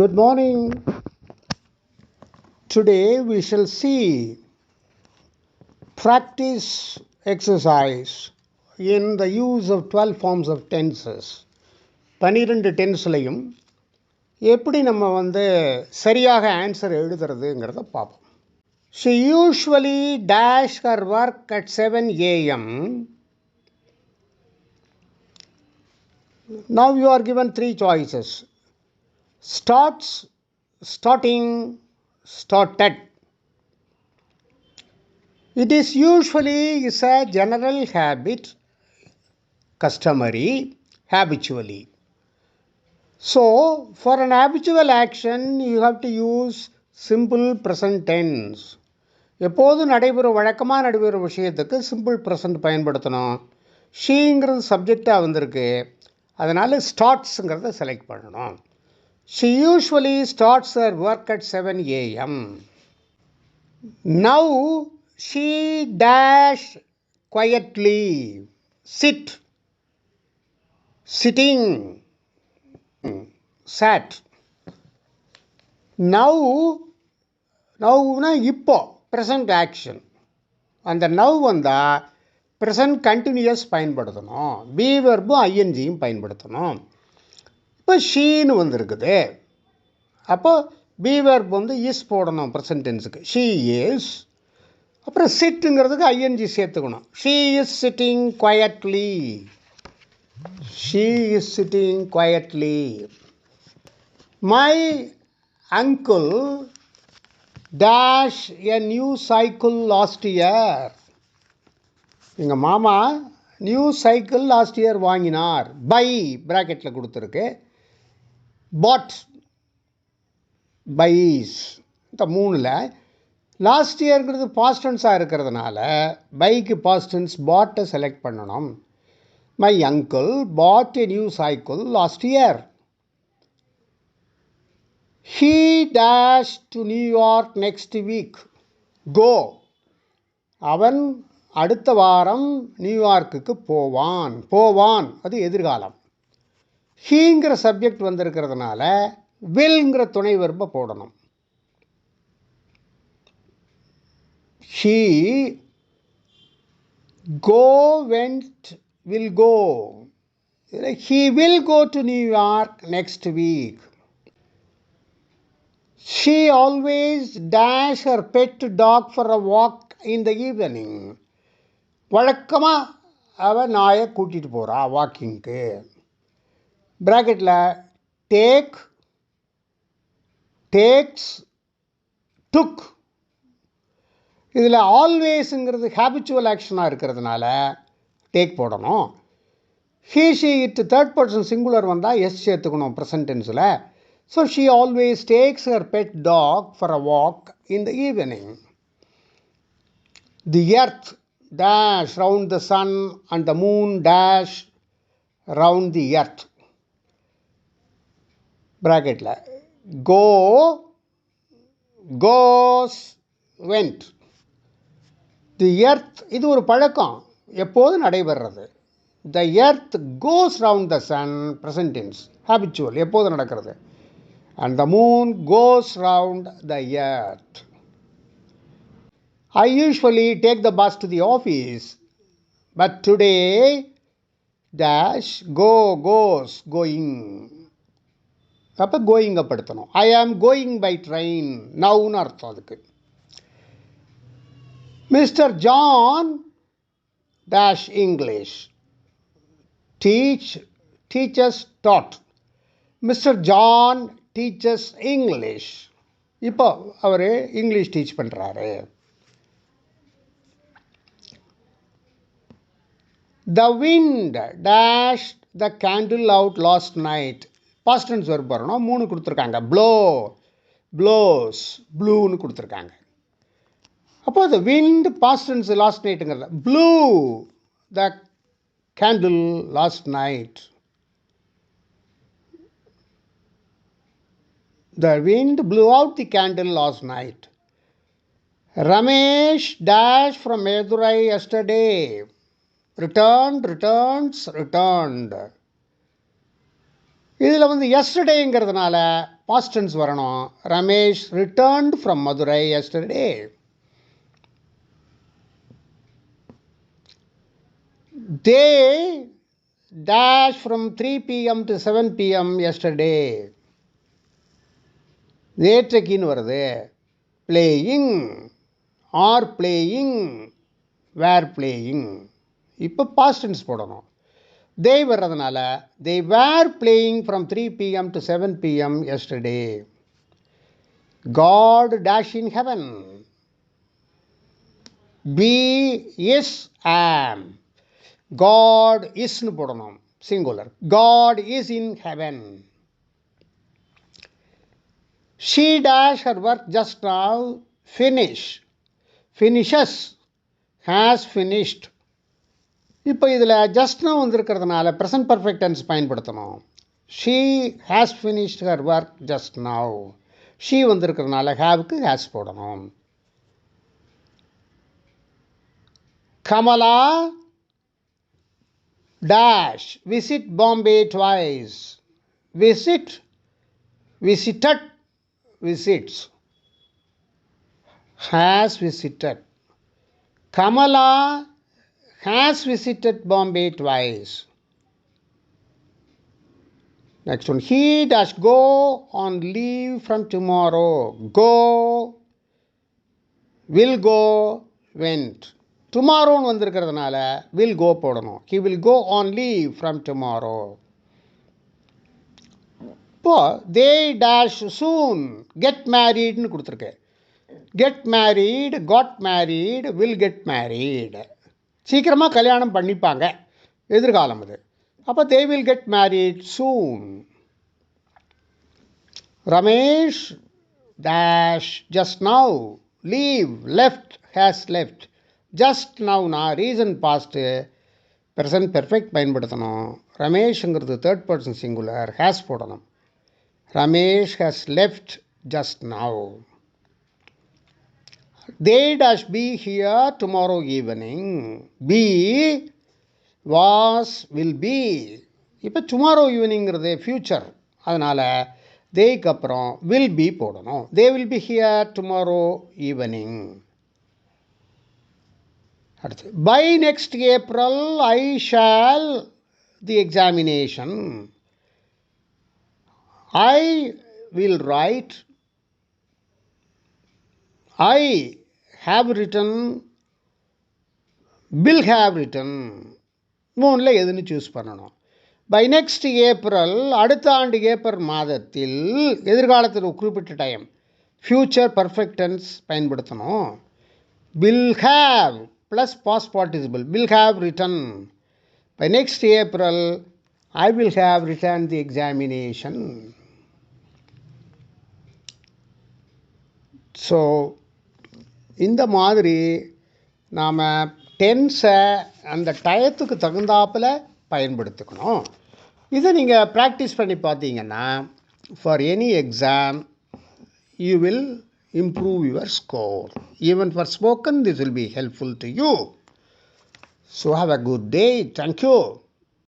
Good morning. Today we shall see practice exercise in the use of 12 forms of tenses. 12 டென்ஸ்லையும் எப்படி நம்ம சரியாக answer எழுதுறதுங்கிறத பார்ப்போம். She usually dash her work at 7 a.m. Now you are given 3 choices. Starts, starting, started. It is usually is a general habit, customary, habitually. So, for an habitual action, you have to use simple present tense. எப்போதும் வழக்கமாக நடைபெறுற விஷயத்துக்கு simple present பயன்படுத்தணும். ஷீங்கிறது சப்ஜெக்டாக வந்திருக்கு, அதனால் ஸ்டார்ட்ஸுங்கிறத select பண்ணணும். She usually starts her work at 7 a.m. Now, she dash quietly, sitting, sat. Nowனா இப்போ present action. அந்த now வந்தால் ப்ரெசன்ட் கண்டினியூஸ் பயன்படுத்தணும். பி வெர்பும் ஐஎன்ஜியும் பயன்படுத்தணும். இப்போ ஷீன்னு வந்திருக்குது, அப்போ பி வெர்ப் இஸ் போடணும் ப்ரெசன்ட் டென்ஸுக்கு. ஷீ இஸ், அப்புறம் சிட்டுங்கிறதுக்கு ஐஎன்ஜி சேர்த்துக்கணும். She is sitting quietly. She is sitting quietly. My uncle dash a new cycle last year. எங்கள் மாமா நியூ சைக்கிள் லாஸ்ட் இயர் வாங்கினார். பை ப்ராக்கெட்டில் கொடுத்துருக்கு. பாட், பைஸ். இந்த மூணில் லாஸ்ட் இயர்ங்கிறது பாஸ்டன்ஸாக இருக்கிறதுனால பைக்கு பாஸ்டன்ஸ் பாட்டை செலக்ட் பண்ணணும். My uncle bought a new cycle last year. He dash to New York next week. Go, அவன் அடுத்த வாரம் நியூயார்க்குக்கு போவான். அது எதிர்காலம். ஹீங்கிற சப்ஜெக்ட் வந்திருக்கிறதுனால வில்ங்கிற துணை வெர்பை போடணும். He will go. He will go to New York next week. She always dash her pet dog for a walk in the evening. வழக்கமாக அவள் நாயை கூட்டிகிட்டு போகிறா வாக்கிங்க்கு. ப்ராக்கெட்டில் டேக்ஸ், டுக். இதில் ஆல்வேஸுங்கிறது ஹேபிச்சுவல் ஆக்ஷனாக இருக்கிறதுனால டேக் போடணும். He, she, it third person singular வந்தால் எஸ் சேர்த்துக்கணும் ப்ரெசன்ட் டென்ஸில். So she always takes her pet dog for a walk in the evening. The earth dash round the sun and the moon dash round the earth. ப்ராக்கெட்டில் goes, went. The earth, இது ஒரு பழக்கம், எப்போதும் நடைபெறுறது. The earth goes round the sun, present tense, habitual, எப்போது நடக்கிறது. And the moon goes round the earth. I usually take the bus to the office, but today dash goes, going. அப்போ கோயிங்கை படுத்தணும். ஐ am going by train, நவுன்னு அர்த்தம் அதுக்கு. Mister John dash English. Teachers dot. Mister John teachers English. இப்போ அவர் English teach பண்ணுறாரு. The wind dash the candle out last night. Past tense verb வரணும். 3 கொடுத்துருக்காங்க. ப்ளோஸ், ப்ளூன்னு கொடுத்துருக்காங்க. அப்போ the wind past tense last நைட்டுங்கிறத blew the candle last night. The wind blew out the candle last night. Ramesh dashed from Madurai yesterday. returns. இதில் எஸ்டர்டேங்கிறதுனால past tense வரணும். Ramesh returned from Madurai yesterday. They dash from 3 p.m. to 7 p.m. yesterday. நேற்றைக்குன்னு வருது. Playing or playing, were playing. இப்போ past tense போடணும். They வர்றதுனால they were playing from 3 p.m. to 7 p.m. yesterday. God dash in heaven. Be is am. God isன்னு போடணும். Singular. God is in heaven. She dash her work just now. Finish. Finishes. Has finished. இப்போ இதில் just now வந்திருக்கிறதுனால present perfect tense பயன்படுத்தணும். She has finished her work just now. She வந்திருக்கிறதுனால ஹேவுக்கு has போடணும். Kamala dash visit Bombay twice. Visit, visited, visits. Has visited. Kamala has visited Bombay twice. Next one. He dash go on leave from tomorrow. Go, will go, went. Tomorrow வந்திருக்கிறதுனால will go போடணும். He will go on leave from tomorrow. இப்போ they dash soon get marriedனு கொடுத்துருக்கேன். Get married, got married, will get married. சீக்கிரமாக கல்யாணம் பண்ணிப்பாங்க, எதிர்காலம் அது. அப்போ they will get married soon. Ramesh dash just now leave left has left. Just now நான் reason passed present perfect பயன்படுத்தணும். ரமேஷ்ங்கிறது தேர்ட் பர்சன் சிங்குலர், ஹேஸ் போடணும். Ramesh has left just now. They dash be here tomorrow evening. Be was will be. இப்போ tomorrow ஈவினிங்கிறது future, அதனால் தேய்க்கு அப்புறம் will be போடணும். They will be here tomorrow evening. அடுத்து by next April I shall the examination. I will write. I have written. will have written. மூணில் எதுன்னு choose பண்ணணும். By next April அடுத்த ஆண்டு ஏப்ரல் மாதத்தில், எதிர்காலத்தில் ஒரு குறிப்பிட்ட டைம், ஃப்யூச்சர் பர்ஃபெக்ட் டென்ஸ் பயன்படுத்தணும். will have plus past participle, will have written. By next April I will have written the examination. So இந்த மாதிரி நாம் டென்ஸை அந்த டயத்துக்கு தகுந்தாப்பில் பயன்படுத்திக்கணும். இதை நீங்கள் ப்ராக்டிஸ் பண்ணி பார்த்தீங்கன்னா for any exam you will improve your score. Even for spoken, this will be helpful to you. So have a good day. Thank you.